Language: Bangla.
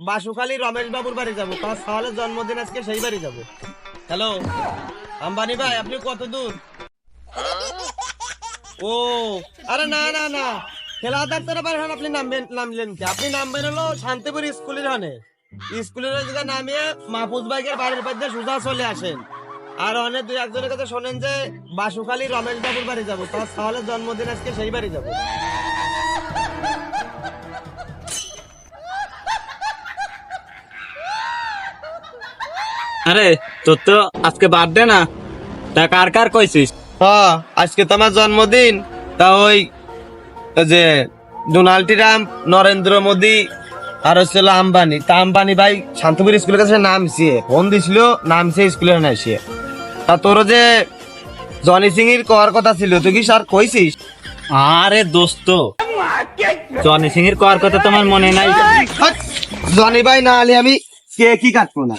বাসুখালী রমেশ বাবুর বাড়ি যাবো, তার সাওয়ালের জন্মদিন আজকে, সেই বাড়ি যাবো। হ্যালো আম্বানি ভাই, আপনি কত দূর? ও আরে না না না, খেলা ডাক্তারের বাড়ি হন, আপনি নামলেন কি? আপনি নামবেন হলো শান্তিপুর স্কুলের হনে, স্কুলের জায়গায় নামিয়ে মাহফুজ ভাইয়ের বাড়ির পাশে সোজা চলে আসেন। আর অনেক দুই একজনের কাছে শোনেন যে বাসুখালী রমেশ বাবুর বাড়ি যাবো, তার সাওয়ালের জন্মদিন আজকে, সেই বাড়ি যাবো। আরে তোর তো আজকে বার্থডে না, তা কার কার কইছিস? হ্যাঁ আজকে তো আমার জন্মদিন, তা ওই যে ডোনাল্ড ট্রাম্প, নরেন্দ্র মোদী আর হচ্ছিল আম্বানি, তা আম্বানি ভাই শান্তিপুর স্কুলের কাছে নামছে, ফোন দিছিল, নামছে স্কুলে নাইছে। তা তোর যে জনি সিং এর কর কথা ছিল, তুই কি স্যার কইছিস? আরে দোস্ত, জনি সিং এর কর কথা তোমার মনে নাই? জনি ভাই না হলে আমি কে কি কাটবো না।